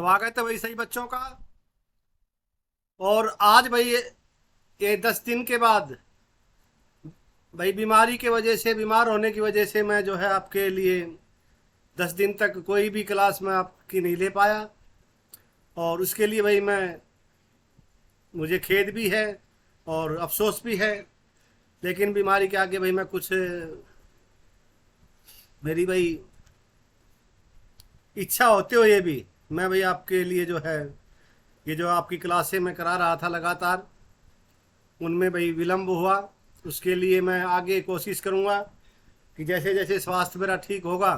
स्वागत है भाई सही बच्चों का। और आज भाई ये 10 दिन के बाद भाई बीमारी के वजह से बीमार होने की वजह से मैं जो है आपके लिए 10 दिन तक कोई भी क्लास में आपकी नहीं ले पाया। और उसके लिए भाई मुझे खेद भी है और अफसोस भी है। लेकिन बीमारी के आगे भाई मैं कुछ मेरी भाई इच्छा होते हुए भी मैं भाई आपके लिए जो है ये जो आपकी क्लासें मैं करा रहा था लगातार उनमें भाई विलम्ब हुआ। उसके लिए मैं आगे कोशिश करूँगा कि जैसे जैसे स्वास्थ्य मेरा ठीक होगा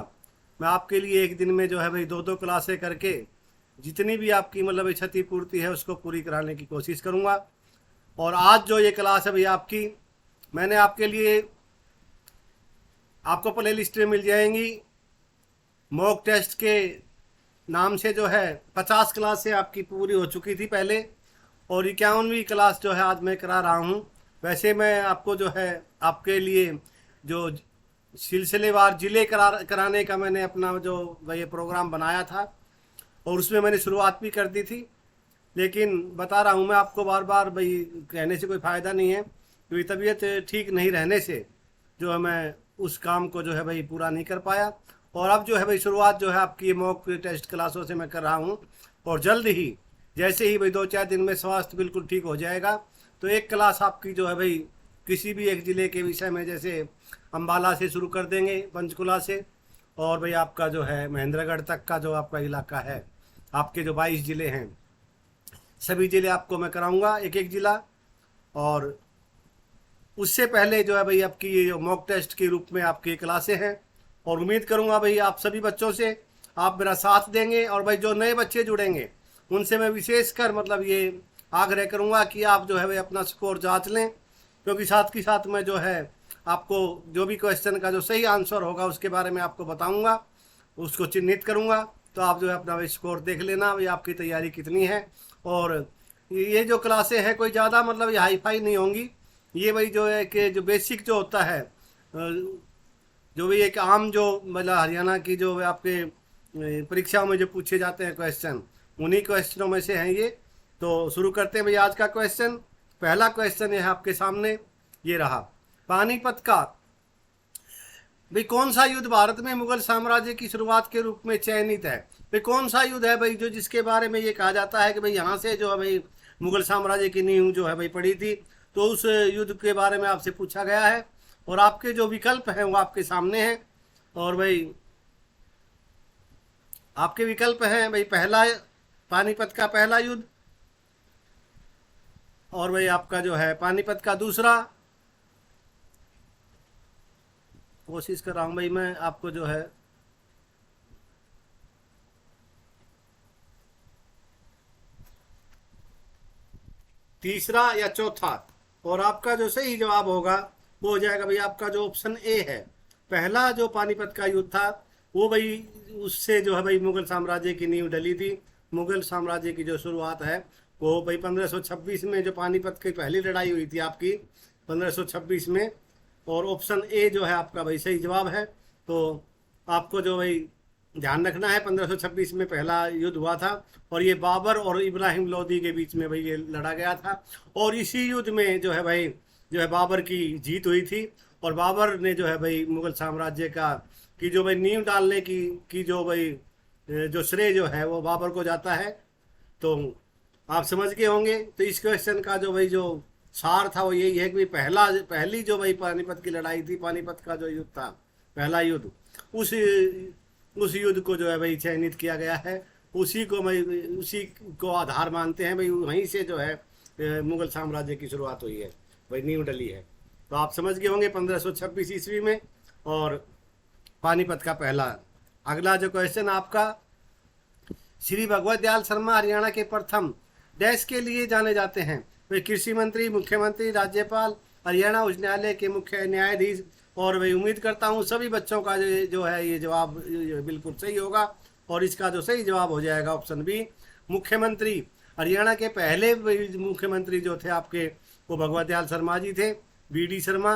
मैं आपके लिए एक दिन में जो है भाई दो दो क्लासें करके जितनी भी आपकी मतलब क्षतिपूर्ति है उसको पूरी कराने की कोशिश करूँगा। और आज जो ये क्लास है भाई आपकी मैंने आपके लिए आपको प्ले लिस्ट में मिल जाएंगी मॉक टेस्ट के नाम से जो है 50 क्लासें आपकी पूरी हो चुकी थी पहले। और 51वीं क्लास जो है आज मैं करा रहा हूँ। वैसे मैं आपको जो है आपके लिए जो सिलसिलेवार ज़िले कराने का मैंने अपना जो ये प्रोग्राम बनाया था और उसमें मैंने शुरुआत भी कर दी थी। लेकिन बता रहा हूँ मैं आपको बार बार भाई कहने से कोई फ़ायदा नहीं है क्योंकि तबीयत ठीक नहीं रहने से जो है मैं उस काम को जो है भाई पूरा नहीं कर पाया। और अब जो है भाई शुरुआत जो है आपकी मॉक टेस्ट क्लासों से मैं कर रहा हूँ। और जल्द ही जैसे ही भाई 2-4 दिन में स्वास्थ्य बिल्कुल ठीक हो जाएगा तो एक क्लास आपकी जो है भाई किसी भी एक ज़िले के विषय में जैसे अम्बाला से शुरू कर देंगे, पंचकुला से, और भाई आपका जो है महेंद्रगढ़ तक का जो आपका इलाका है, आपके जो 22 ज़िले हैं सभी ज़िले आपको मैं कराऊंगा एक एक ज़िला। और उससे पहले जो है भाई आपकी ये जो मॉक टेस्ट के रूप में आपकी क्लासें हैं। और उम्मीद करूंगा भाई आप सभी बच्चों से आप मेरा साथ देंगे। और भाई जो नए बच्चे जुड़ेंगे उनसे मैं विशेषकर मतलब ये आग्रह करूंगा कि आप जो है भाई अपना स्कोर जांच लें क्योंकि साथ ही साथ मैं जो है आपको जो भी क्वेश्चन का जो सही आंसर होगा उसके बारे में आपको बताऊंगा, उसको चिन्हित करूंगा। तो आप जो है अपना भाई स्कोर देख लेना भाई आपकी तैयारी कितनी है। और ये जो क्लासें हैं कोई ज़्यादा मतलब ये हाई फाई नहीं होंगी। ये भाई जो है कि जो बेसिक जो होता है जो भी एक आम जो मतलब हरियाणा की जो आपके परीक्षाओं में जो पूछे जाते हैं क्वेश्चन उन्हीं क्वेश्चनों में से हैं ये। तो शुरू करते हैं भाई आज का क्वेश्चन। पहला क्वेश्चन है आपके सामने, ये रहा। पानीपत का भाई कौन सा युद्ध भारत में मुगल साम्राज्य की शुरुआत के रूप में चयनित है? भाई कौन सा युद्ध है भाई जो जिसके बारे में ये कहा जाता है कि भाई यहाँ से जो है भाई मुगल साम्राज्य की नींव जो है भाई पड़ी थी। तो उस युद्ध के बारे में आपसे पूछा गया है और आपके जो विकल्प हैं वो आपके सामने हैं। और भाई आपके विकल्प हैं भाई पहला पानीपत का पहला युद्ध, और भाई आपका जो है पानीपत का दूसरा। कोशिश कर रहा हूँ भाई मैं आपको जो है तीसरा या चौथा। और आपका जो सही जवाब होगा वो हो जाएगा भाई आपका जो ऑप्शन ए है। पहला जो पानीपत का युद्ध था वो भाई उससे जो है भाई मुगल साम्राज्य की नींव डली थी। मुगल साम्राज्य की जो शुरुआत है वो भाई 1526 में जो पानीपत की पहली लड़ाई हुई थी आपकी 1526 में। और ऑप्शन ए जो है आपका भाई सही जवाब है। तो आपको जो भाई ध्यान रखना है 1526 में पहला युद्ध हुआ था और ये बाबर और इब्राहिम लोदी के बीच में भाई ये लड़ा गया था। और इसी युद्ध में जो है भाई जो है बाबर की जीत हुई थी और बाबर ने जो है भाई मुगल साम्राज्य की जो भाई नींव डालने की जो भाई जो श्रेय जो है वो बाबर को जाता है। तो आप समझ गए होंगे। तो इस क्वेश्चन का जो भाई जो सार था वो यही है कि पहली जो भाई पानीपत की लड़ाई थी, पानीपत का जो युद्ध था पहला युद्ध, उस उस युद्ध को जो है भाई चयनित किया गया है। उसी को आधार मानते हैं भाई वहीं से जो है मुगल साम्राज्य की शुरुआत हुई है, भाई नींव डली है। तो आप समझ गए होंगे 1526 ईस्वी में और पानीपत का पहला। अगला जो क्वेश्चन आपका, श्री भगवत दयाल शर्मा हरियाणा के प्रथम डैश के लिए जाने जाते हैं? वे कृषि मंत्री, मुख्यमंत्री, राज्यपाल, हरियाणा उच्च न्यायालय के मुख्य न्यायाधीश। और भाई उम्मीद करता हूँ सभी बच्चों का जो है ये जवाब बिल्कुल सही होगा। और इसका जो सही जवाब हो जाएगा ऑप्शन बी, मुख्यमंत्री। हरियाणा के पहले मुख्यमंत्री जो थे आपके वो भगवत दयाल शर्मा जी थे, बी डी शर्मा।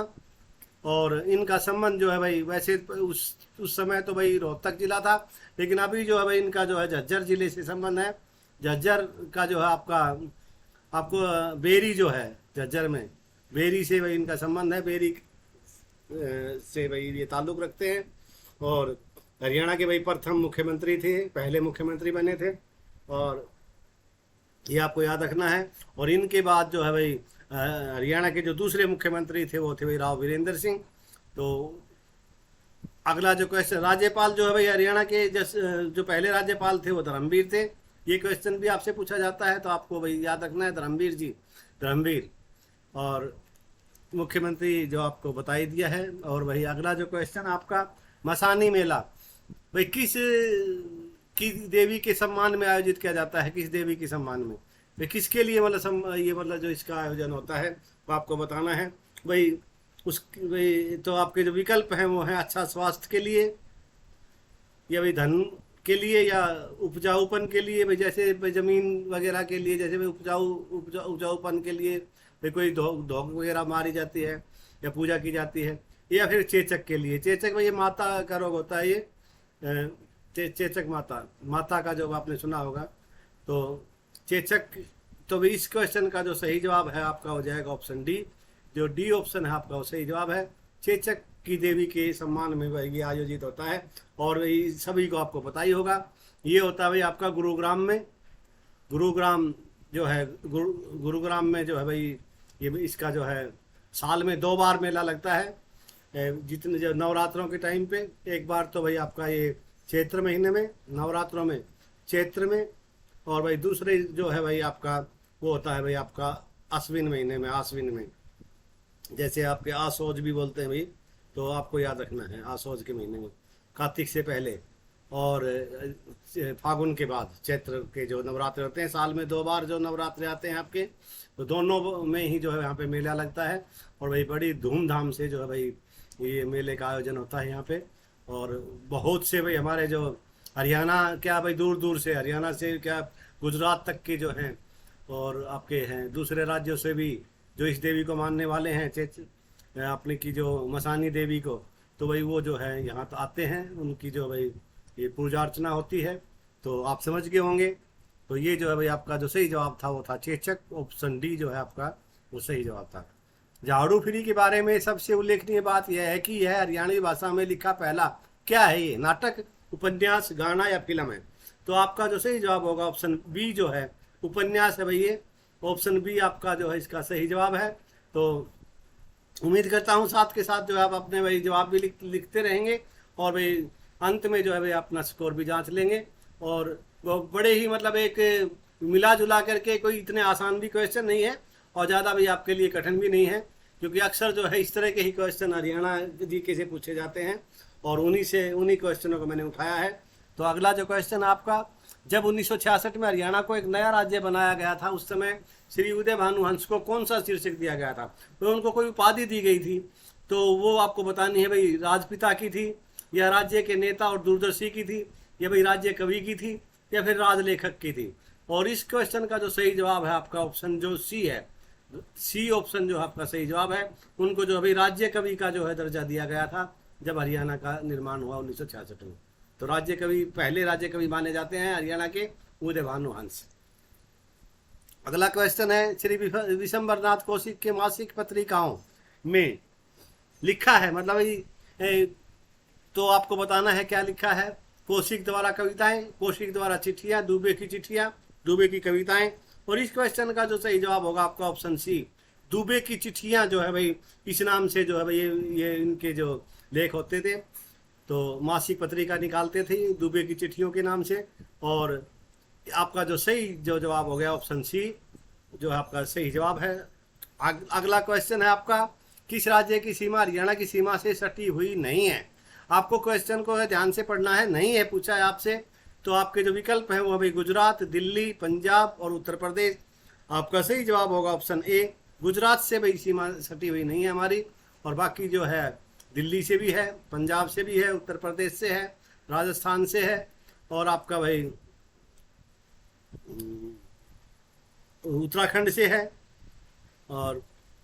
और इनका संबंध जो है भाई, वैसे उस समय तो भाई रोहतक जिला था, लेकिन अभी जो है भाई इनका जो है झज्जर जिले से संबंध है। झज्जर का जो है आपका, आपको बेरी जो है झज्जर में, बेरी से भाई इनका संबंध है, बेरी से भाई ये ताल्लुक़ रखते हैं। और हरियाणा के भाई प्रथम मुख्यमंत्री थे, पहले मुख्यमंत्री बने थे, और ये आपको याद रखना है। और इनके बाद जो है भाई हरियाणा के जो दूसरे मुख्यमंत्री थे वो थे भाई राव वीरेंद्र सिंह। तो अगला जो क्वेश्चन, राज्यपाल जो है भाई हरियाणा के जो पहले राज्यपाल थे वो धर्मवीर थे। ये क्वेश्चन भी आपसे पूछा जाता है, तो आपको भाई याद रखना है धर्मवीर जी, धर्मवीर। और मुख्यमंत्री जो आपको बता ही दिया है। और वही अगला जो क्वेश्चन आपका, मसानी मेला भाई किस की देवी के सम्मान में आयोजित किया जाता है, किस देवी के सम्मान में, भाई किसके लिए मतलब ये मतलब जो इसका आयोजन होता है वो आपको बताना है भाई। भाई तो आपके जो विकल्प हैं वो हैं अच्छा स्वास्थ्य के लिए, या भाई धन के लिए, या उपजाऊपन के लिए, भाई जैसे भाई जमीन वगैरह के लिए, जैसे भाई उपजाऊपन के लिए भाई कोई धोख वगैरह मारी जाती है या पूजा की जाती है, या फिर चेचक के लिए। चेचक भाई ये माता का रोग होता है, ये चेचक माता का जो आपने सुना होगा, तो चेचक। तो भी इस क्वेश्चन का जो सही जवाब है आपका हो जाएगा ऑप्शन डी। जो डी ऑप्शन है आपका वो सही जवाब है। चेचक की देवी के सम्मान में भाई ये आयोजित होता है, और भाई सभी को आपको पता ही होगा। ये होता है भाई आपका गुरुग्राम में। गुरुग्राम जो है, गुरुग्राम में जो है भाई ये इसका जो है साल में 2 बार मेला लगता है। जितने जो नवरात्रों के टाइम पे एक बार तो भाई आपका ये चैत्र महीने में, नवरात्रों में चैत्र में, और भाई दूसरे जो है भाई आपका वो होता है भाई आपका आश्विन महीने में, आश्विन में, जैसे आपके आसोज भी बोलते हैं भाई, तो आपको याद रखना है आसोज के महीने में, कार्तिक से पहले और फागुन के बाद, चैत्र के जो नवरात्रे होते हैं, साल में 2 बार जो नवरात्रे आते हैं आपके, तो दोनों में ही जो है यहाँ पे मेला लगता है। और भाई बड़ी धूमधाम से जो है भाई ये मेले का आयोजन होता है यहाँ पे। और बहुत से भाई हमारे जो हरियाणा, क्या भाई दूर दूर से, हरियाणा से क्या गुजरात तक के जो हैं, और आपके हैं दूसरे राज्यों से भी जो इस देवी को मानने वाले हैं, अपने की जो मसानी देवी को, तो भाई वो जो है यहाँ तो आते हैं, उनकी जो भाई ये पूजा अर्चना होती है। तो आप समझ गए होंगे। तो ये जो है भाई आपका जो सही जवाब था वो था चेचक, ऑप्शन डी जो है आपका वो सही जवाब था। झाड़ू फ्री के बारे में सबसे उल्लेखनीय बात यह है कि यह हरियाणवी भाषा में लिखा पहला क्या है, ये नाटक, उपन्यास, गाना या फिल्म है। तो आपका जो सही जवाब होगा ऑप्शन बी जो है उपन्यास है भाई, ये ऑप्शन बी आपका जो है इसका सही जवाब है। तो उम्मीद करता हूँ साथ के साथ जो है आप अपने भाई जवाब भी लिखते रहेंगे, और भाई अंत में जो है भाई अपना स्कोर भी जांच लेंगे। और वो बड़े ही मतलब एक मिला जुला करके, कोई इतने आसान भी क्वेश्चन नहीं है और ज़्यादा भी आपके लिए कठिन भी नहीं है, क्योंकि अक्सर जो है इस तरह के ही क्वेश्चन हरियाणा जीके से पूछे जाते हैं, और उन्हीं क्वेश्चनों को मैंने उठाया है। तो अगला जो क्वेश्चन आपका, जब 1966 में हरियाणा को एक नया राज्य बनाया गया था, उस समय श्री उदय भानु हंस को कौन सा शीर्षक दिया गया था, तो उनको कोई उपाधि दी गई थी, तो वो आपको बतानी है भाई। राजपिता की थी, या राज्य के नेता और दूरदर्शी की थी, या भाई राज्य कवि की थी, या फिर राजलेखक की थी। और इस क्वेश्चन का जो सही जवाब है आपका ऑप्शन जो सी है, सी ऑप्शन जो आपका सही जवाब है। उनको जो अभी राज्य कवि का जो है दर्जा दिया गया था जब हरियाणा का निर्माण हुआ 1966 में। तो राज्य कवि, पहले राज्य कवि माने जाते हैं हरियाणा के उदय भानु हंस। अगला क्वेश्चन है, श्री विशंबरनाथ कौशिक के मासिक पत्रिकाओं में लिखा है, मतलब तो आपको बताना है क्या लिखा है। कौशिक द्वारा कविताएं, कौशिक द्वारा चिट्ठियां, दुबे की चिट्ठियां, दुबे की कविताएं। और इस क्वेश्चन का जो सही जवाब होगा आपका ऑप्शन सी, दुबे की चिट्ठियां जो है भाई, इस नाम से जो है भाई ये इनके जो लेख होते थे, तो मासिक पत्रिका निकालते थे दुबे की चिट्ठियों के नाम से। और आपका जो सही जो जवाब हो गया ऑप्शन सी जो आपका सही जवाब है। अगला क्वेश्चन है आपका, किस राज्य की सीमा हरियाणा की सीमा से सटी हुई नहीं है। आपको क्वेश्चन को ध्यान से पढ़ना है, नहीं है पूछा है आपसे। तो आपके जो विकल्प हैं वो भाई गुजरात, दिल्ली, पंजाब और उत्तर प्रदेश। आपका सही जवाब होगा ऑप्शन ए, गुजरात से भाई सीमा सटी हुई नहीं है हमारी, और बाकी जो है दिल्ली से भी है, पंजाब से भी है, उत्तर प्रदेश से है, राजस्थान से है, और आपका भाई उत्तराखंड से है, और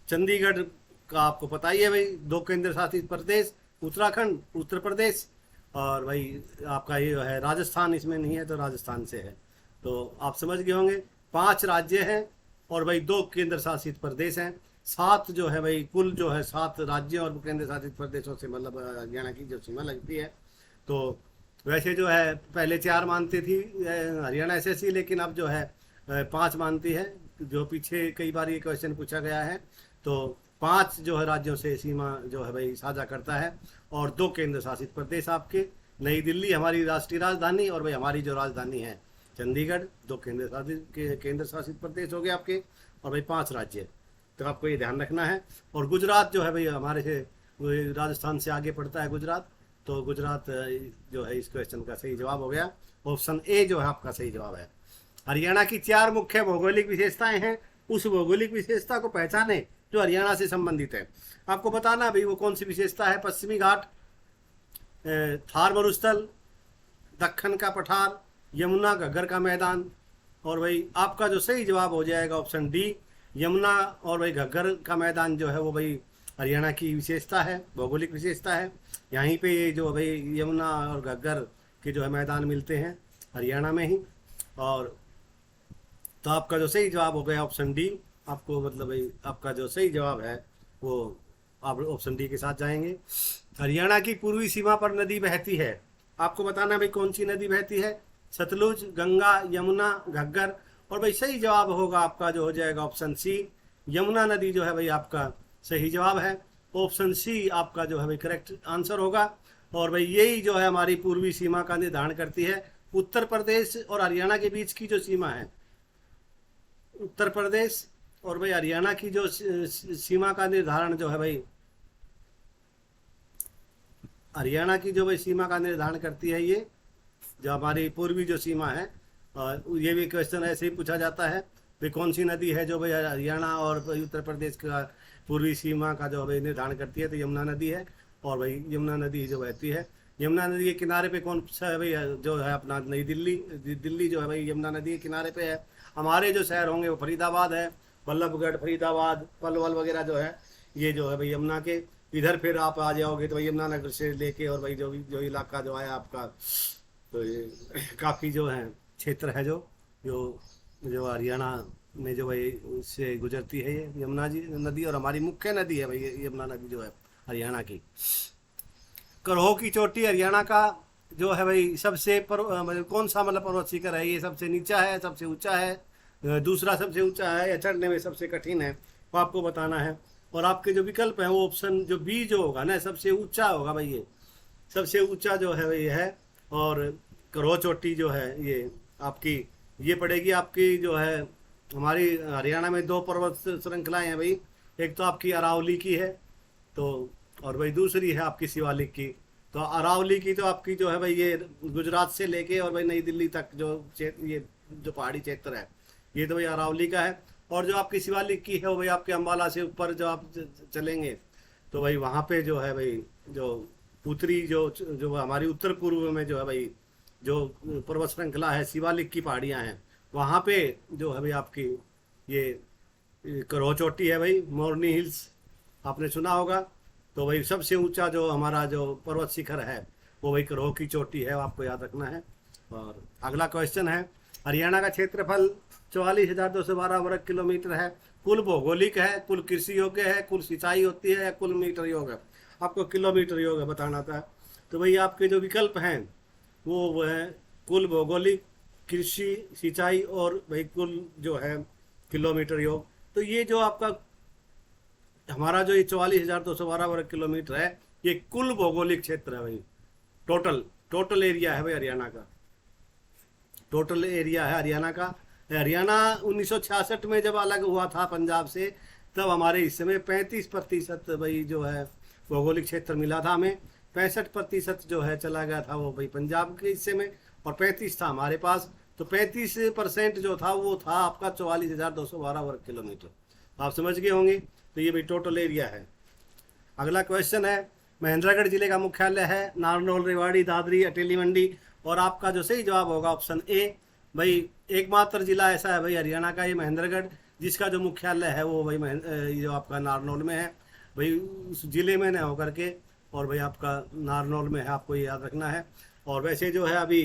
चंडीगढ़ का आपको पता ही है भाई, 2 केंद्र शासित प्रदेश, उत्तराखंड, उत्तर प्रदेश, और भाई आपका ये है राजस्थान, इसमें नहीं है तो राजस्थान से है। तो आप समझ गए होंगे, 5 राज्य हैं और भाई 2 केंद्र शासित प्रदेश हैं। 7 जो है भाई, कुल जो है 7 राज्यों और केंद्र शासित प्रदेशों से मतलब हरियाणा की जो सीमा लगती है। तो वैसे जो है पहले 4 मानती थी हरियाणा एसएससी, लेकिन अब जो है 5 मानती है। जो पीछे कई बार ये क्वेश्चन पूछा गया है, तो 5 जो है राज्यों से सीमा जो है भाई साझा करता है, और 2 केंद्र शासित प्रदेश आपके, नई दिल्ली हमारी राष्ट्रीय राजधानी, और भाई हमारी जो राजधानी है चंडीगढ़, 2 केंद्र शासित प्रदेश हो गए आपके, और भाई 5 राज्य। तो आपको ये ध्यान रखना है। और गुजरात जो है भाई हमारे से राजस्थान से आगे पड़ता है गुजरात, तो गुजरात जो है इस क्वेश्चन का सही जवाब हो गया। ऑप्शन ए जो है आपका सही जवाब है। हरियाणा की 4 मुख्य भौगोलिक विशेषताएं हैं, उस भौगोलिक विशेषता को पहचाने जो हरियाणा से संबंधित है। आपको बताना भाई वो कौन सी विशेषता है। पश्चिमी घाट, थार मरुस्थल, दक्कन का पठार, यमुना घग्गर का मैदान, और भाई आपका जो सही जवाब हो जाएगा ऑप्शन डी, यमुना और भाई घग्गर का मैदान जो है वो भाई हरियाणा की विशेषता है, भौगोलिक विशेषता है। यहीं पे ये जो भाई यमुना और घग्गर के जो है मैदान मिलते हैं हरियाणा में ही। और तो आपका जो सही जवाब हो गया ऑप्शन डी। आपको मतलब भाई आपका जो सही जवाब है वो आप ऑप्शन डी के साथ जाएंगे। हरियाणा की पूर्वी सीमा पर नदी बहती है, आपको बताना भाई कौन सी नदी बहती है। सतलुज, गंगा, यमुना, घग्गर, और भाई सही जवाब होगा आपका जो हो जाएगा ऑप्शन सी, यमुना नदी जो है भाई आपका सही जवाब है। ऑप्शन सी आपका जो है भाई करेक्ट आंसर होगा। और भाई यही जो है हमारी पूर्वी सीमा का निर्धारण करती है। उत्तर प्रदेश और हरियाणा के बीच की जो सीमा है, उत्तर प्रदेश और भाई हरियाणा की जो सीमा का निर्धारण जो है भाई, हरियाणा की जो भाई सीमा का निर्धारण करती है ये जो हमारी पूर्वी जो सीमा है। और ये भी क्वेश्चन ऐसे ही पूछा जाता है भाई कौन सी नदी है जो भाई हरियाणा और उत्तर प्रदेश का पूर्वी सीमा का जो भाई निर्धारण करती है, तो यमुना नदी है। और भाई यमुना नदी जो बहती है, यमुना नदी के किनारे पे कौन सा है भाई, जो है अपना नई दिल्ली, दिल्ली जो है भाई यमुना नदी के किनारे पे है। हमारे जो शहर होंगे वो फरीदाबाद है, बल्लभगढ़, फरीदाबाद, पलवल वगैरह जो है ये जो है भाई यमुना के इधर। फिर आप आ जाओगे तो भाई यमुनानगर से लेके और भाई जो इलाका जो है आपका, तो ये काफ़ी जो है क्षेत्र है जो जो जो हरियाणा में जो भाई उससे गुजरती है ये यमुना जी नदी, और हमारी मुख्य नदी है भाई यमुना नदी जो है हरियाणा की। करहो की चोटी हरियाणा का जो है भाई सबसे मतलब कौन सा मतलब पर्वत शिखर है, ये सबसे नीचा है, सबसे ऊंचा है, दूसरा सबसे ऊंचा है, या चढ़ने में सबसे कठिन है, वो आपको बताना है। और आपके जो विकल्प हैं वो ऑप्शन जो बी जो होगा ना, सबसे ऊंचा होगा भाई, ये सबसे ऊंचा जो है भाई है। और करहो चोटी जो है ये आपकी ये पड़ेगी आपकी जो है हमारी हरियाणा में 2 पर्वत श्रृंखलाएं हैं भाई। एक तो आपकी अरावली की है, तो और भाई दूसरी है आपकी शिवालिक की। तो अरावली की तो आपकी जो है भाई ये गुजरात से लेके और भाई नई दिल्ली तक जो ये जो पहाड़ी क्षेत्र है ये तो भाई अरावली का है। और जो आपकी शिवालिक की है वो भाई आपके अम्बाला से ऊपर जो आप चलेंगे तो भाई वहाँ पे जो है भाई जो उत्तरी जो हमारी उत्तर पूर्व में जो है भाई जो पर्वत श्रृंखला है शिवालिक की पहाड़ियाँ हैं, वहाँ पे जो है भाई आपकी ये करहो चोटी है भाई, मोरनी हिल्स आपने सुना होगा। तो भाई सबसे ऊंचा जो हमारा जो पर्वत शिखर है वो भाई करहो की चोटी है, आपको याद रखना है। और अगला क्वेश्चन है, हरियाणा का क्षेत्रफल 44,212 वर्ग किलोमीटर है, कुल भौगोलिक है, कुल कृषि योग्य है, कुल सिंचाई होती है, या कुल मीटर योग है। आपको किलोमीटर योग है बताना था। तो भाई आपके जो विकल्प हैं वो है कुल भौगोलिक, कृषि, सिंचाई और भाई कुल जो है किलोमीटर योग। तो ये जो आपका हमारा जो ये 44,212 वर्ग किलोमीटर है ये कुल भौगोलिक क्षेत्र है भाई, टोटल एरिया है भाई हरियाणा का, टोटल एरिया है हरियाणा का। हरियाणा 1966 में जब अलग हुआ था पंजाब से, तब हमारे हिस्से में 35% भाई जो है भौगोलिक क्षेत्र मिला था हमें। 65% जो है चला गया था वो भाई पंजाब के हिस्से में, और 35 था हमारे पास। तो 35% जो था वो था आपका 44,212 वर्ग किलोमीटर, आप समझ गए होंगे। तो ये भाई टोटल एरिया है। अगला क्वेश्चन है, महेंद्रगढ़ जिले का मुख्यालय है नारनौल, रेवाड़ी, दादरी, अटेली मंडी। और आपका जो सही जवाब होगा ऑप्शन ए, भाई एकमात्र जिला ऐसा है भाई हरियाणा का ये महेंद्रगढ़, जिसका जो मुख्यालय है वो भाई जो आपका नारनौल में है। भाई उस जिले में न होकर के, और भाई आपका नारनौल में है, आपको ये याद रखना है। और वैसे जो है अभी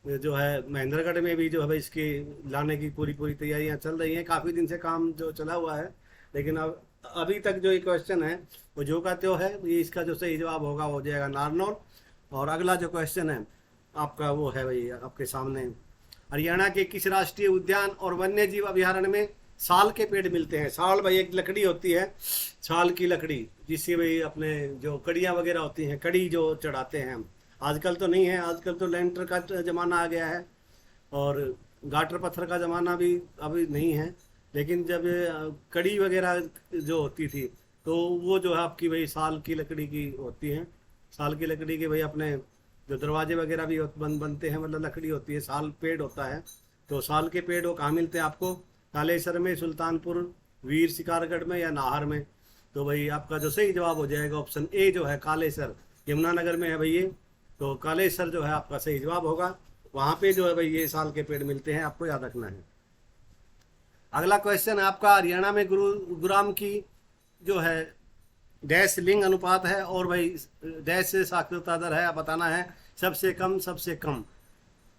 जो है महेंद्रगढ़ में भी जो है भाई इसके लाने की पूरी पूरी तैयारियां चल रही हैं, काफ़ी दिन से काम जो चला हुआ है। लेकिन अब अभी तक जो ये क्वेश्चन है वो जो का त्यों है, ये इसका जो सही जवाब होगा वो हो जाएगा नारनौल। और अगला जो क्वेश्चन है आपका वो है भाई आपके सामने, हरियाणा के किस राष्ट्रीय उद्यान और वन्य जीव अभयारण्य में साल के पेड़ मिलते हैं? साल भाई एक लकड़ी होती है, साल की लकड़ी, जिससे भाई अपने जो कड़ियाँ वगैरह होती हैं, कड़ी जो चढ़ाते हैं हम। आजकल तो नहीं है, आजकल तो लेंटर का ज़माना आ गया है और गाटर पत्थर का ज़माना भी अभी नहीं है। लेकिन जब कड़ी वगैरह जो होती थी तो वो जो है आपकी भाई साल की लकड़ी की होती हैं। साल की लकड़ी के भाई अपने जो दरवाजे वगैरह भी बनते हैं, मतलब लकड़ी होती है, साल पेड़ होता है। तो साल के पेड़ वो कहाँ मिलते हैं आपको? कालेसर में, सुल्तानपुर, वीर शिकारगढ़ में या नाहर में? तो भाई आपका जो सही जवाब हो जाएगा ऑप्शन ए जो है कालेसर, यमुनानगर में है भाई ये। तो कालेसर जो है आपका सही जवाब होगा, वहाँ पे जो है भाई ये साल के पेड़ मिलते हैं, आपको याद रखना है। अगला क्वेश्चन है आपका, हरियाणा में गुरुग्राम की जो है डैश लिंग अनुपात है और भाई डैश से साक्षरता दर है, आप बताना है सबसे कम सबसे कम,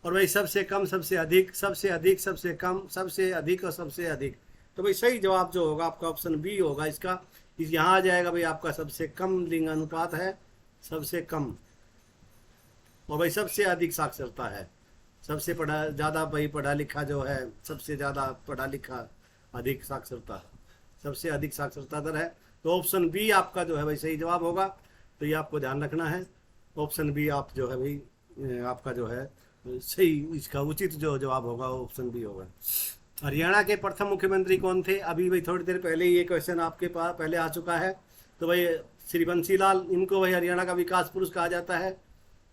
और भाई सबसे कम सबसे अधिक, सबसे अधिक सबसे कम, सबसे अधिक और सबसे अधिक। तो भाई सही जवाब जो होगा आपका ऑप्शन बी होगा इसका। यहाँ आ जाएगा भाई आपका सबसे कम लिंग अनुपात है, सबसे कम, और भाई सबसे अधिक साक्षरता है, सबसे पढ़ा ज़्यादा भाई पढ़ा लिखा जो है, सबसे ज़्यादा पढ़ा लिखा, अधिक साक्षरता, सबसे अधिक साक्षरता दर है। तो ऑप्शन बी आपका जो है भाई सही जवाब होगा। तो ये आपको ध्यान रखना है, ऑप्शन बी आप जो है भाई आपका जो है सही, इसका उचित जो जवाब होगा ऑप्शन बी होगा। हरियाणा के प्रथम मुख्यमंत्री कौन थे? अभी भाई थोड़ी देर पहले ये क्वेश्चन आपके पास पहले आ चुका है। तो भाई श्री बंसीलाल, इनको भाई हरियाणा का विकास पुरुष कहा जाता है,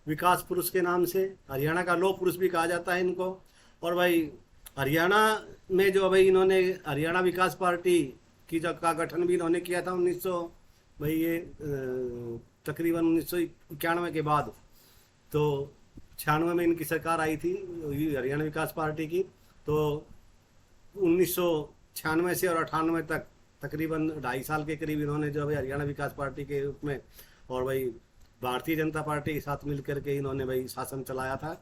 विकास पुरुष के नाम से। हरियाणा का लौह पुरुष भी कहा जाता है इनको। और भाई हरियाणा में जो भाई इन्होंने हरियाणा विकास पार्टी की जो का गठन भी इन्होंने किया था 1900 भाई ये तकरीबन 1991 के बाद। तो 96 में इनकी सरकार आई थी हरियाणा विकास पार्टी की। तो 1996 से और 98 तक तकरीबन 2.5 साल के करीब इन्होंने जो भाई हरियाणा विकास पार्टी के रूप में और भाई भारतीय जनता पार्टी के साथ मिलकर के इन्होंने भाई शासन चलाया था।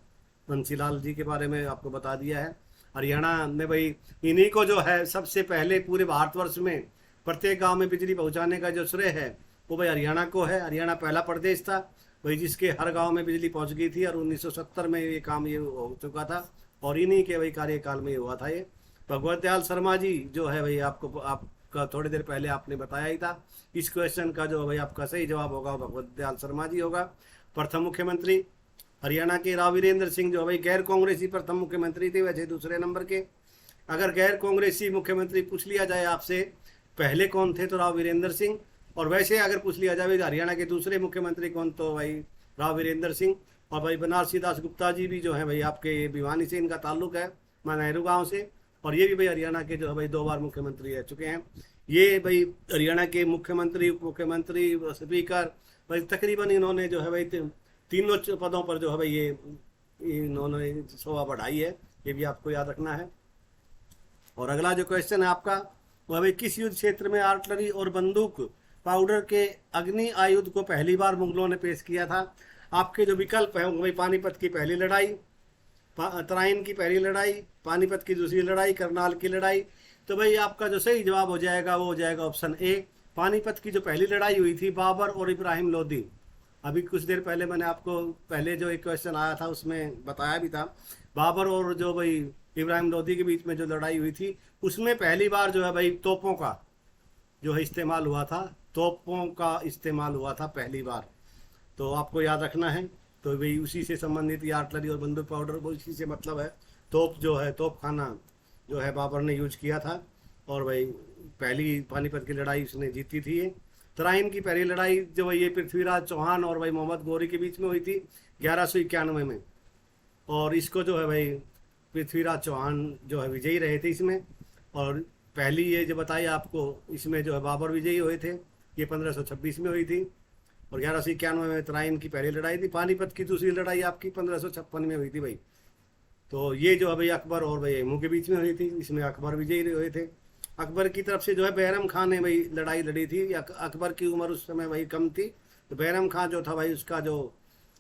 बंसीलाल जी के बारे में आपको बता दिया है। हरियाणा में भाई इन्हीं को जो है सबसे पहले पूरे भारतवर्ष में प्रत्येक गांव में बिजली पहुंचाने का जो श्रेय है वो भाई हरियाणा को है। हरियाणा पहला प्रदेश था भाई जिसके हर गांव में बिजली पहुंच गई थी, और 1970 में ये काम ये हो चुका था, और इन्हीं के भाई कार्यकाल में ये हुआ था। ये भगवत दयाल शर्मा जी जो है भाई आपका थोड़ी देर पहले आपने बताया ही था। इस क्वेश्चन का जो भाई आपका सही जवाब होगा भगवत दयाल शर्मा जी होगा, प्रथम मुख्यमंत्री। हरियाणा के राव वीरेंद्र सिंह जो भाई गैर कांग्रेसी प्रथम मुख्यमंत्री थे, वैसे दूसरे नंबर के। अगर गैर कांग्रेसी मुख्यमंत्री पूछ लिया जाए आपसे पहले कौन थे, तो राव वीरेंद्र सिंह। और वैसे अगर पूछ लिया जाए हरियाणा के दूसरे मुख्यमंत्री कौन, तो भाई राव वीरेंद्र सिंह। और भाई बनारसी दास गुप्ता जी भी जो है भाई आपके भिवानी से इनका ताल्लुक है, नेहरू गांव से, और ये भी भाई हरियाणा के जो है भाई 2 बार मुख्यमंत्री रह चुके हैं। ये भाई हरियाणा के मुख्यमंत्री, उप मुख्यमंत्री, स्पीकर, भाई तकरीबन इन्होंने जो है भाई तीनों पदों पर जो है भाई ये इन्होंने शोभा बढ़ाई है, ये भी आपको याद रखना है। और अगला जो क्वेश्चन है आपका वह भाई किस युद्ध क्षेत्र में आर्टिलरी और बंदूक पाउडर के अग्नि आयुध को पहली बार मुगलों ने पेश किया था? आपके जो विकल्प है वही पानीपत की पहली लड़ाई, तराइन की पहली लड़ाई, पानीपत की दूसरी लड़ाई, करनाल की लड़ाई। तो भाई आपका जो सही जवाब हो जाएगा वो हो जाएगा ऑप्शन ए, पानीपत की जो पहली लड़ाई हुई थी बाबर और इब्राहिम लोदी। अभी कुछ देर पहले मैंने आपको पहले जो एक क्वेश्चन आया था उसमें बताया भी था, बाबर और जो भाई इब्राहिम लोदी के बीच में जो लड़ाई हुई थी उसमें पहली बार जो है भाई तोपों का जो है इस्तेमाल हुआ था, तोपों का इस्तेमाल हुआ था पहली बार। तो आपको याद रखना है। तो भाई उसी से संबंधित ये आर्टिलरी और बंदूक पाउडर वो इसी से मतलब है। तोप जो है, तोप खाना जो है बाबर ने यूज किया था, और भाई पहली पानीपत की लड़ाई उसने जीती थी। ये तराइन की पहली लड़ाई जो भाई ये पृथ्वीराज चौहान और भाई मोहम्मद गौरी के बीच में हुई थी 1191 में, और इसको जो है भाई पृथ्वीराज चौहान जो है विजयी रहे थे इसमें। और पहली ये जो बताई आपको इसमें जो है बाबर विजयी हुए थे, ये 1526 में हुई थी, और 1191 में तराइन की पहली लड़ाई थी। पानीपत की दूसरी लड़ाई आपकी 1556 में हुई थी भाई। तो ये जो है भाई अकबर और भाई हेमू के बीच में हुई थी, इसमें अकबर विजयी हुए थे। अकबर की तरफ से जो है बैरम खान ने भाई लड़ाई लड़ी थी। अकबर की उम्र उस समय भाई कम थी, तो बैरम खान जो था भाई उसका जो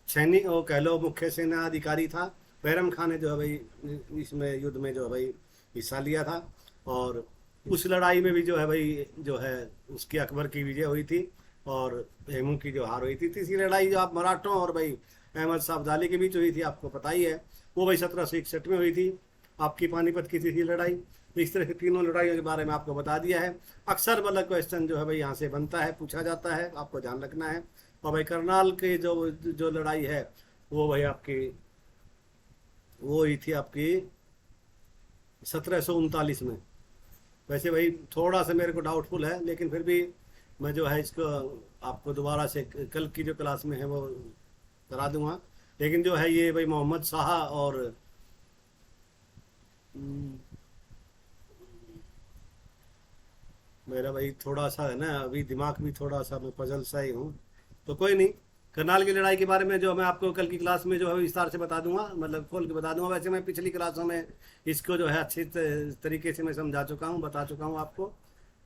सैनिक वो कह लो मुख्य सेना अधिकारी था, बैरम खान ने जो है भाई इसमें युद्ध में जो है भाई हिस्सा लिया था। और उस लड़ाई में भी जो है भाई जो है उसकी अकबर की विजय हुई थी और हेमू की जो हार हुई थी। तीसरी लड़ाई जो आप मराठों और भाई अहमद साहब अब्दाली के बीच हुई थी, आपको पता ही है, वो भाई 1761 में हुई थी, आपकी पानीपत की तीसरी लड़ाई। तो इस तरह से तीनों लड़ाइयों के बारे में आपको बता दिया है। अक्सर मतलब क्वेश्चन जो है भाई यहाँ से बनता है, पूछा जाता है, आपको ध्यान रखना है। और भाई करनाल के जो जो लड़ाई है वो भाई आपकी वो हुई थी आपकी 1739 में। वैसे भाई थोड़ा सा मेरे को डाउटफुल है, लेकिन फिर भी मैं जो है इसको आपको दोबारा से कल की जो क्लास में है वो करा दूंगा। लेकिन जो है ये भाई मोहम्मद शाह और हम्म, मेरा भाई थोड़ा सा है ना अभी दिमाग भी थोड़ा सा मैं पजल सा ही हूँ। तो कोई नहीं, करनाल की लड़ाई के बारे में जो मैं आपको कल की क्लास में जो है विस्तार से बता दूंगा, मतलब खोल के बता दूंगा। वैसे मैं पिछली क्लासों में इसको जो है अच्छी तरीके से मैं समझा चुका हूँ, बता चुका हूँ आपको।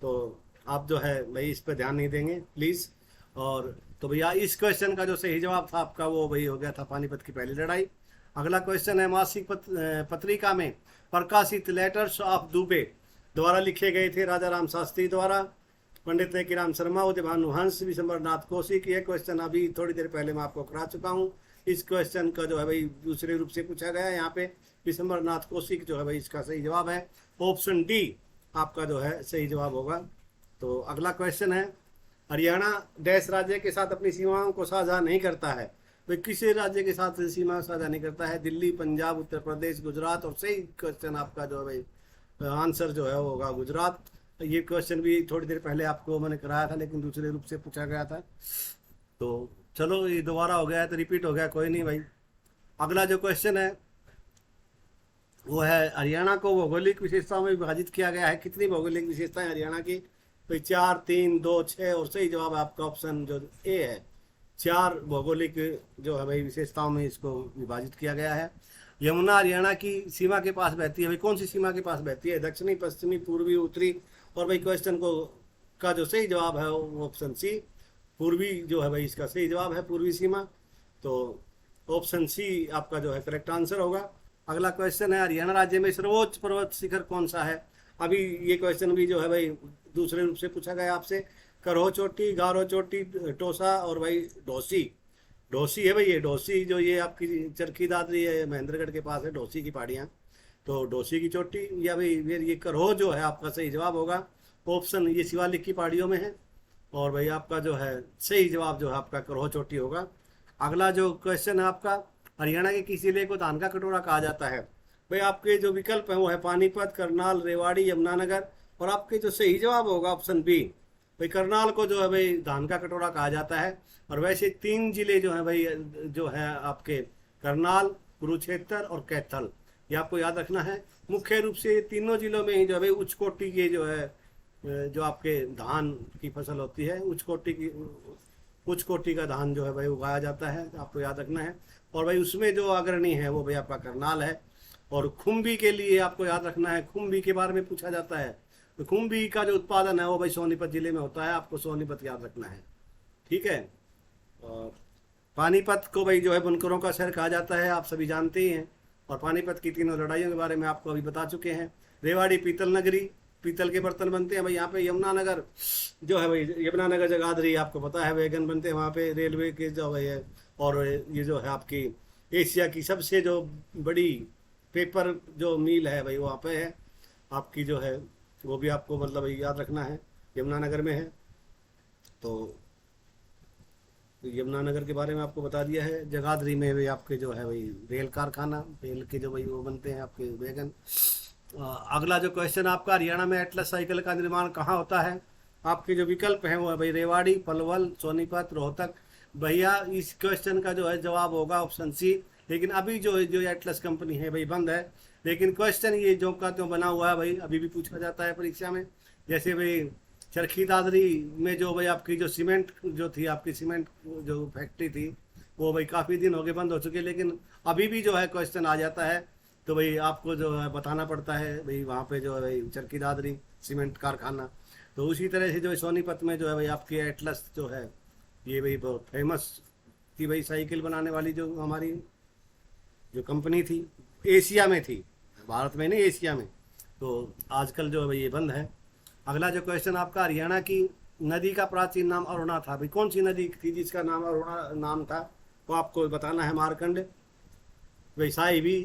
तो आप जो है भाई इस पर ध्यान नहीं देंगे प्लीज़। और तो भैया इस क्वेश्चन का जो सही जवाब था आपका वो भाई हो गया था पानीपत की पहली लड़ाई। अगला क्वेश्चन है मासिक पत्रिका में प्रकाशित लेटर्स ऑफ दुबे द्वारा लिखे गए थे राजा राम शास्त्री द्वारा, पंडित नेकीराम शर्मा, उदय भानु हंस, विशंबर नाथ कौशिक। ये क्वेश्चन अभी थोड़ी देर पहले मैं आपको करा चुका हूँ। इस क्वेश्चन का जो है भाई दूसरे रूप से पूछा गया है यहाँ पे, विशंबर नाथ कौशिक जो है भाई इसका सही जवाब है। ऑप्शन डी आपका जो है सही जवाब होगा। तो अगला क्वेश्चन है हरियाणा डैश राज्य के साथ अपनी सीमाओं को साझा नहीं करता है। तो किसी राज्य के साथ सीमा साझा नहीं करता है? दिल्ली, पंजाब, उत्तर प्रदेश, गुजरात। और सही क्वेश्चन आपका जो है भाई आंसर जो है वो होगा गुजरात। ये क्वेश्चन भी थोड़ी देर पहले आपको मैंने कराया था, लेकिन दूसरे रूप से पूछा गया था। तो चलो ये दोबारा हो गया है तो रिपीट हो गया, कोई नहीं भाई। अगला जो क्वेश्चन है वो है हरियाणा को भौगोलिक विशेषताओं में विभाजित किया गया है। कितनी भौगोलिक विशेषताएं हरियाणा की? तो 4, 3, 2, 6। और सही जवाब आपका ऑप्शन जो ए है, 4 भौगोलिक जो है भाई विशेषताओं में इसको विभाजित किया गया है। यमुना हरियाणा की सीमा के पास बहती है। भाई कौन सी सीमा के पास बहती है? दक्षिणी, पश्चिमी, पूर्वी, उत्तरी। और भाई क्वेश्चन को का जो सही जवाब है वो ऑप्शन सी, पूर्वी जो है भाई इसका सही जवाब है, पूर्वी सीमा। तो ऑप्शन सी आपका जो है करेक्ट आंसर होगा। अगला क्वेश्चन है हरियाणा राज्य में सर्वोच्च पर्वत शिखर कौन सा है? अभी ये क्वेश्चन भी जो है भाई दूसरे रूप से पूछा गया आपसे। करहो चोटी, गारो चोटी, टोसा और भाई ढोसी। ढोसी है भाई, ये ढोसी जो ये आपकी चरखी दादरी है महेंद्रगढ़ के पास है ढोसी की पहाड़ियाँ। तो ढोसी की चोटी या भाई फिर ये करहो जो है आपका सही जवाब होगा। ऑप्शन ये शिवालिक की पहाड़ियों में है। और भाई आपका जो है सही जवाब जो है आपका करहो चोटी होगा। अगला जो क्वेश्चन है आपका हरियाणा के किस जिले को धान का कटोरा कहा जाता है? भाई आपके जो विकल्प है वो है पानीपत, करनाल, रेवाड़ी, यमुनानगर। और आपके जो सही जवाब होगा ऑप्शन बी, भाई करनाल को जो है भाई धान का कटोरा कहा जाता है। और वैसे 3 जिले जो है भाई जो है आपके करनाल, कुरुक्षेत्र और कैथल, ये आपको याद रखना है। मुख्य रूप से तीनों जिलों में ही जो है भाई उच्च कोटि के जो है जो आपके धान की फसल होती है, उच्च कोटि का धान जो है भाई उगाया जाता है, आपको याद रखना है। और भाई उसमें जो अग्रणी है वो भाई आपका करनाल है। और खुम्बी के लिए आपको याद रखना है, खुम्बी के बारे में पूछा जाता है। तो खुम्बी का जो उत्पादन है वो भाई सोनीपत जिले में होता है, आपको सोनीपत याद रखना है, ठीक है। और पानीपत को भाई जो है बुनकरों का शहर कहा जाता है, आप सभी जानते ही हैं। और पानीपत की तीनों लड़ाइयों के बारे में आपको अभी बता चुके हैं। रेवाड़ी पीतल नगरी, पीतल के बर्तन बनते हैं भाई यहाँ पे। यमुनानगर जो है भाई यमुनानगर जगाधरी, आपको पता है वैगन बनते हैं वहाँ पे, रेलवे के जो है। और ये जो है आपकी एशिया की सबसे जो बड़ी पेपर जो मिल है भाई वहाँ पे है आपकी जो है, वो भी आपको मतलब याद रखना है, यमुनानगर में है। तो यमुनानगर के बारे में आपको बता दिया है। जगाधरी में भी आपके जो है भाई रेल कारखाना, रेल के जो भाई वो बनते हैं आपके वैगन। अगला जो क्वेश्चन आपका हरियाणा में एटलस साइकिल का निर्माण कहाँ होता है? आपके जो विकल्प हैं वो है भाई रेवाड़ी, पलवल, सोनीपत, रोहतक। भैया इस क्वेश्चन का जो है जवाब होगा ऑप्शन सी। लेकिन अभी जो एटलस कंपनी है भाई बंद है। लेकिन क्वेश्चन ये जो का त्यों बना हुआ है भाई, अभी भी पूछा जाता है परीक्षा में। जैसे भाई चरखी दादरी में जो भाई आपकी जो सीमेंट जो थी, आपकी सीमेंट जो फैक्ट्री थी वो भाई काफ़ी दिन हो गए बंद हो चुके, लेकिन अभी भी जो है क्वेश्चन आ जाता है। तो भाई आपको जो है बताना पड़ता है भाई वहाँ पे जो है भाई चरखी दादरी सीमेंट कारखाना। तो उसी तरह से जो है सोनीपत में जो है भाई आपकी एटलस जो है, ये भाई बहुत फेमस थी भाई, साइकिल बनाने वाली जो हमारी जो कंपनी थी, एशिया में थी, भारत में नहीं एशिया में। तो आजकल जो है भाई ये बंद है। अगला जो क्वेश्चन आपका, हरियाणा की नदी का प्राचीन नाम अरुणा था। भाई कौन सी नदी थी जिसका नाम अरुणा नाम था, वो आपको बताना है। मारकंड, वैसाई भी,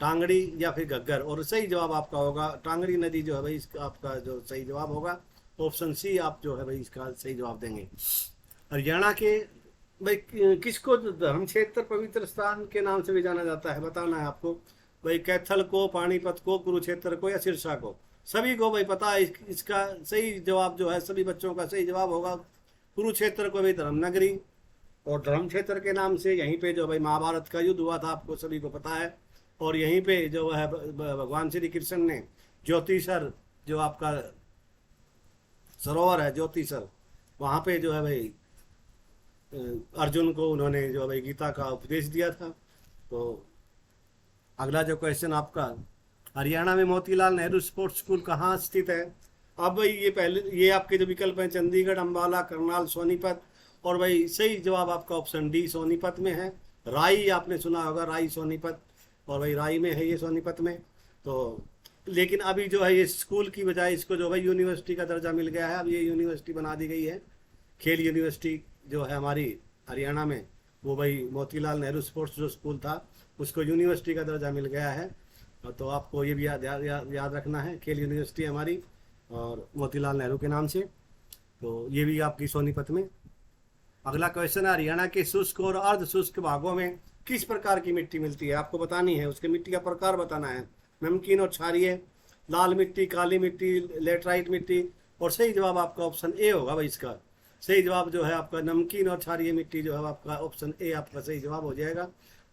टांगड़ी या फिर घग्गर। और सही जवाब आपका होगा टांगड़ी नदी जो है भाई, इसका आपका जो सही जवाब होगा ऑप्शन सी, आप जो है भाई इसका सही जवाब देंगे। हरियाणा के भाई किसको धर्म क्षेत्र पवित्र स्थान के नाम से भी जाना जाता है, बताना है आपको। भाई कैथल को, पानीपत को, कुरुक्षेत्र को या सिरसा को। सभी को भाई पता है इसका सही जवाब जो है, सभी बच्चों का सही जवाब होगा कुरुक्षेत्र को भाई धर्म नगरी और धर्म क्षेत्र के नाम से यहीं पे जो भाई महाभारत का युद्ध हुआ था, आपको सभी को पता है। और यहीं पे जो है भगवान श्री कृष्ण ने ज्योतिषर जो आपका सरोवर है ज्योतिषर, वहाँ पे जो है भाई अर्जुन को उन्होंने जो भाई गीता का उपदेश दिया था। तो अगला जो क्वेश्चन आपका, हरियाणा में मोतीलाल नेहरू स्पोर्ट्स स्कूल कहाँ स्थित है। अब भाई ये पहले ये आपके जो विकल्प हैं चंडीगढ़, अम्बाला, करनाल, सोनीपत। और भाई सही जवाब आपका ऑप्शन डी सोनीपत में है। राई आपने सुना होगा, राई सोनीपत, और भाई राई में है ये सोनीपत में। तो लेकिन अभी जो है ये स्कूल की बजाय इसको जो भाई यूनिवर्सिटी का दर्जा मिल गया है, अब ये यूनिवर्सिटी बना दी गई है। खेल यूनिवर्सिटी जो है हमारी हरियाणा में, वो भाई मोतीलाल नेहरू स्पोर्ट्स जो स्कूल था उसको यूनिवर्सिटी का दर्जा मिल गया है। तो आपको ये भी याद रखना है, खेल यूनिवर्सिटी हमारी और मोतीलाल नेहरू के नाम से। तो ये भी आपकी सोनीपत में। अगला क्वेश्चन है, हरियाणा के शुष्क और अर्ध शुष्क भागों में किस प्रकार की मिट्टी मिलती है, आपको बतानी है। उसके मिट्टी का प्रकार बताना है, नमकीन और क्षारीय, लाल मिट्टी, काली मिट्टी, लेटराइट मिट्टी। और सही जवाब आपका ऑप्शन ए होगा भाई इसका। सही जवाब जो है आपका नमकीन और क्षारीय मिट्टी जो है आपका ऑप्शन ए आपका सही जवाब हो जाएगा।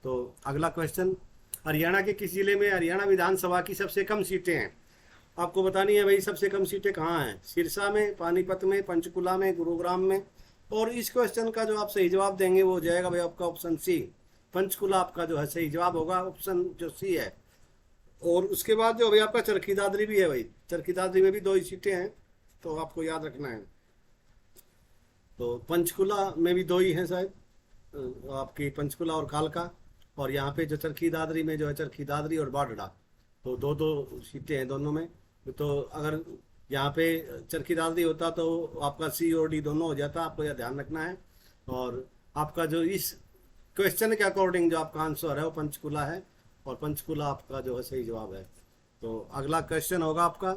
तो अगला क्वेश्चन, हरियाणा के किस जिले में हरियाणा विधानसभा की सबसे कम सीटें हैं, आपको बतानी है भाई सबसे कम सीटें कहाँ हैं। सिरसा में, पानीपत में, पंचकुला में, गुरुग्राम में। और इस क्वेश्चन का जो आप सही जवाब देंगे वो हो जाएगा भाई आपका ऑप्शन सी, पंचकुला आपका जो है सही जवाब होगा, ऑप्शन जो सी है। और उसके बाद जो भाई आपका चरखी दादरी भी है भाई, चरखी दादरी में भी 2 ही सीटें हैं, तो आपको याद रखना है। तो पंचकुला में भी 2 ही हैं शायद, आपकी पंचकुला और कालका। और यहाँ पे जो चरखी दादरी में जो है चरखी दादरी और बाडड़ा, तो 2-2 सीटें हैं दोनों में। तो अगर यहाँ पे चरखी दादरी होता तो आपका सी और डी दोनों हो जाता, आपको यह ध्यान रखना है। और आपका जो इस क्वेश्चन के अकॉर्डिंग जो आपका आंसर है वो पंचकुला है, और पंचकुला आपका जो है सही जवाब है। तो अगला क्वेश्चन होगा आपका,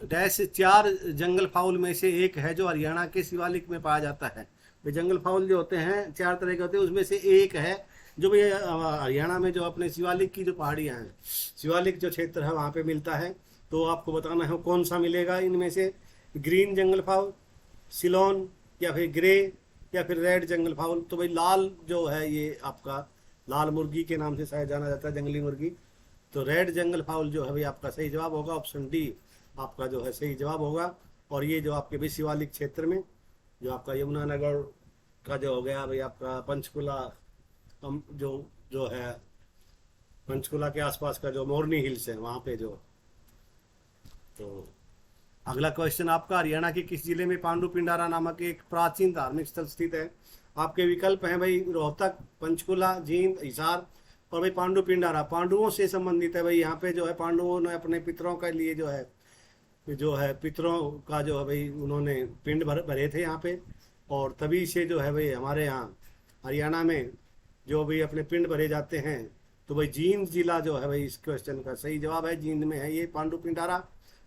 डैश 4 जंगल फाउल में से एक है जो हरियाणा के शिवालिक में पाया जाता है। वे जंगल फाउल जो होते हैं 4 तरह के होते हैं, उसमें से एक है जो भी हरियाणा में जो अपने शिवालिक की जो पहाड़ियाँ हैं, शिवालिक जो क्षेत्र है वहाँ पे मिलता है। तो आपको बताना है कौन सा मिलेगा इनमें से, ग्रीन जंगल फाउल, सिलोन, या फिर ग्रे, या फिर रेड जंगल फाउल। तो भाई लाल जो है ये आपका लाल मुर्गी के नाम से शायद जाना जाता है, जंगली मुर्गी। तो रेड जंगल फाउल जो है भाई आपका सही जवाब होगा, ऑप्शन डी आपका जो है सही जवाब होगा। और ये जो आपके भाई शिवालिक क्षेत्र में जो आपका यमुनानगर का जो हो गया भाई आपका पंचकुला, जो जो है पंचकुला के आसपास का जो मोरनी हिल्स है वहाँ पे जो। तो अगला क्वेश्चन आपका, हरियाणा के किस जिले में पांडु पिंडारा नामक एक प्राचीन धार्मिक स्थल स्थित है। आपके विकल्प हैं भाई रोहतक, पंचकुला, जींद, हिसार। और भाई पांडु पिंडारा पांडुओं से संबंधित है भाई, यहाँ पे जो है पांडुओं ने अपने पितरों के लिए जो है पितरों का जो है भाई उन्होंने पिंड भरे थे यहाँ पे। और तभी से जो है भाई हमारे यहाँ हरियाणा में जो भी अपने पिंड भरे जाते हैं। तो भाई जींद जिला जो है भाई इस क्वेश्चन का सही जवाब है, जींद में है ये पांडु पिंडारा।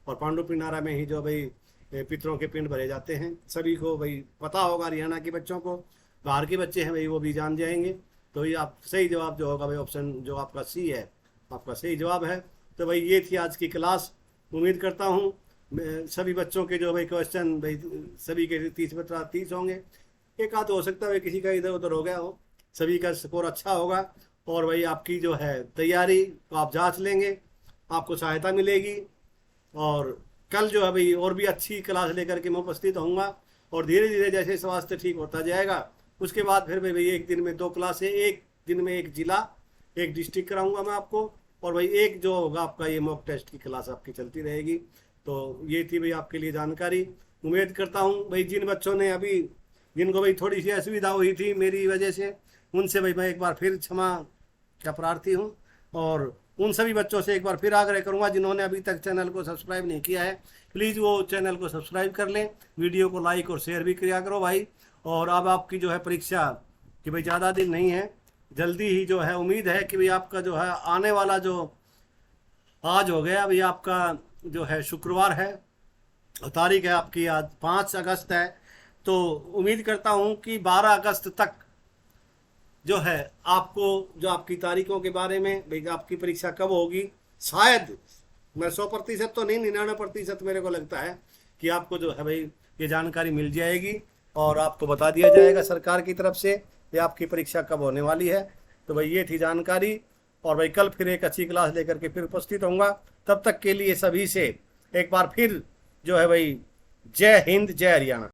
और पांडु पिंडारा में ही जो भाई पितरों के पिंड भरे जाते हैं, सभी को भाई पता होगा, हरियाणा के बच्चों को। बाहर के बच्चे हैं भाई वो भी जान जाएंगे। तो ये आप सही जवाब जो होगा भाई ऑप्शन जो आपका सी है आपका सही जवाब है। तो भाई ये थी आज की क्लास। उम्मीद करता हूँ सभी बच्चों के जो भाई क्वेश्चन भाई सभी के 30 होंगे, एक आध हो सकता है किसी का इधर उधर हो गया हो, सभी का स्कोर अच्छा होगा। और भाई आपकी जो है तैयारी को आप जांच लेंगे, आपको सहायता मिलेगी। और कल जो है भाई और भी अच्छी क्लास लेकर के मैं उपस्थित होऊंगा। और धीरे धीरे जैसे स्वास्थ्य ठीक होता जाएगा उसके बाद फिर भाई एक दिन में 2 क्लासें, एक दिन में 1 जिला 1 डिस्ट्रिक्ट कराऊंगा मैं आपको। और भाई एक जो होगा आपका ये मॉक टेस्ट की क्लास आपकी चलती रहेगी। तो ये थी भाई आपके लिए जानकारी। उम्मीद करता हूँ भाई जिन बच्चों ने अभी, जिनको भाई थोड़ी सी असुविधा हुई थी मेरी वजह से, उनसे भाई मैं एक बार फिर क्षमा का प्रार्थी हूँ। और उन सभी बच्चों से एक बार फिर आग्रह करूँगा जिन्होंने अभी तक चैनल को सब्सक्राइब नहीं किया है, प्लीज़ वो चैनल को सब्सक्राइब कर लें, वीडियो को लाइक और शेयर भी किया करो भाई। और अब आपकी जो है परीक्षा कि भाई ज़्यादा दिन नहीं है, जल्दी ही जो है उम्मीद है कि भाई आपका जो है आने वाला जो आज हो गया अभी आपका जो है शुक्रवार है, और तारीख है आपकी आज 5 अगस्त है। तो उम्मीद करता हूँ कि 12 अगस्त तक जो है आपको जो आपकी तारीखों के बारे में, भाई आपकी परीक्षा कब होगी, शायद मैं 100% तो नहीं, 99% मेरे को लगता है कि आपको जो है भाई ये जानकारी मिल जाएगी और आपको बता दिया जाएगा सरकार की तरफ से कि आपकी परीक्षा कब होने वाली है। तो भाई ये थी जानकारी। और भाई कल फिर एक अच्छी क्लास लेकर के फिर उपस्थित होऊंगा। तब तक के लिए सभी से एक बार फिर जो है भाई जय हिंद, जय हरियाणा।